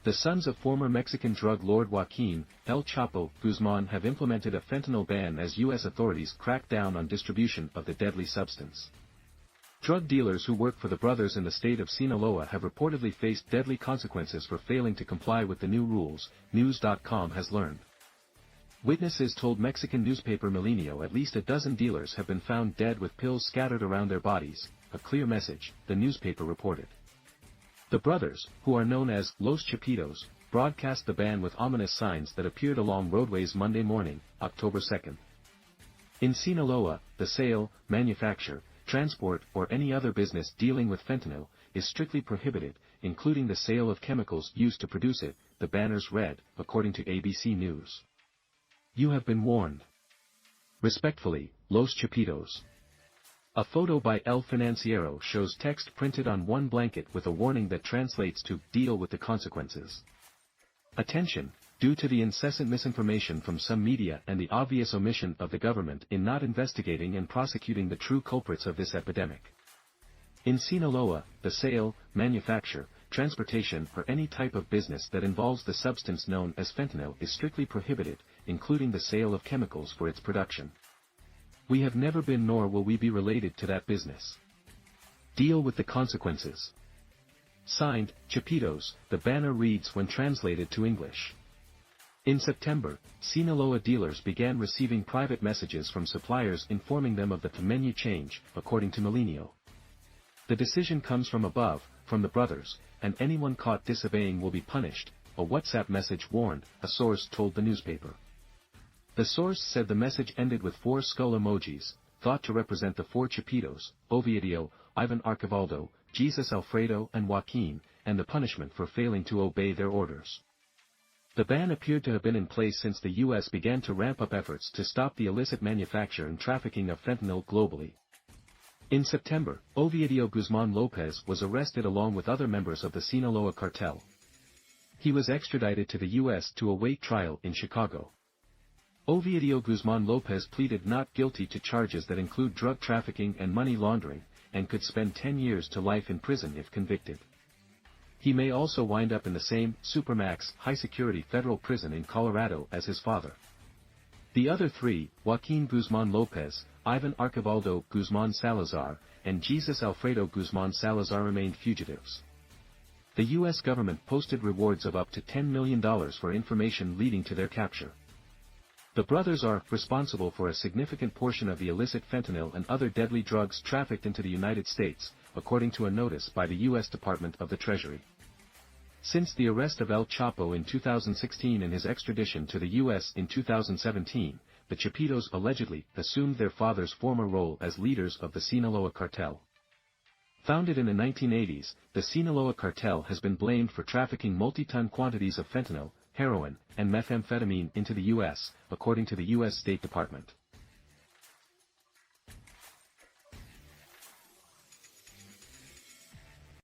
The sons of former Mexican drug lord Joaquin, El Chapo, Guzman have implemented a fentanyl ban as U.S. authorities crack down on distribution of the deadly substance. Drug dealers who work for the brothers in the state of Sinaloa have reportedly faced deadly consequences for failing to comply with the new rules, News.com has learned. Witnesses told Mexican newspaper Milenio at least a dozen dealers have been found dead with pills scattered around their bodies, a clear message, the newspaper reported. The brothers, who are known as Los Chapitos, broadcast the ban with ominous signs that appeared along roadways Monday morning, October 2. In Sinaloa, the sale, manufacture, transport or any other business dealing with fentanyl is strictly prohibited, including the sale of chemicals used to produce it, the banners read, according to ABC News. You have been warned. Respectfully, Los Chapitos. A photo by El Financiero shows text printed on one blanket with a warning that translates to, deal with the consequences. Attention, due to the incessant misinformation from some media and the obvious omission of the government in not investigating and prosecuting the true culprits of this epidemic. In Sinaloa, the sale, manufacture, transportation or any type of business that involves the substance known as fentanyl is strictly prohibited, including the sale of chemicals for its production. We have never been nor will we be related to that business. Deal with the consequences. Signed, Chapitos, the banner reads when translated to English. In September, Sinaloa dealers began receiving private messages from suppliers informing them of the menu change, according to Milenio. The decision comes from above, from the brothers, and anyone caught disobeying will be punished, a WhatsApp message warned, a source told the newspaper. The source said the message ended with 4 skull emojis, thought to represent the 4 Chapitos, Ovidio, Ivan Archivaldo, Jesus Alfredo and Joaquin, and the punishment for failing to obey their orders. The ban appeared to have been in place since the U.S. began to ramp up efforts to stop the illicit manufacture and trafficking of fentanyl globally. In September, Ovidio Guzman Lopez was arrested along with other members of the Sinaloa Cartel. He was extradited to the U.S. to await trial in Chicago. Ovidio Guzman Lopez pleaded not guilty to charges that include drug trafficking and money laundering, and could spend 10 years to life in prison if convicted. He may also wind up in the same, supermax, high-security federal prison in Colorado as his father. The other 3, Joaquin Guzman Lopez, Ivan Archivaldo Guzman Salazar, and Jesus Alfredo Guzman Salazar remained fugitives. The U.S. government posted rewards of up to $10 million for information leading to their capture. The brothers are responsible for a significant portion of the illicit fentanyl and other deadly drugs trafficked into the United States, according to a notice by the U.S. Department of the Treasury. Since the arrest of El Chapo in 2016 and his extradition to the U.S. in 2017, the Chapitos allegedly assumed their father's former role as leaders of the Sinaloa Cartel. Founded in the 1980s, the Sinaloa Cartel has been blamed for trafficking multi-ton quantities of fentanyl, heroin, and methamphetamine into the U.S., according to the U.S. State Department.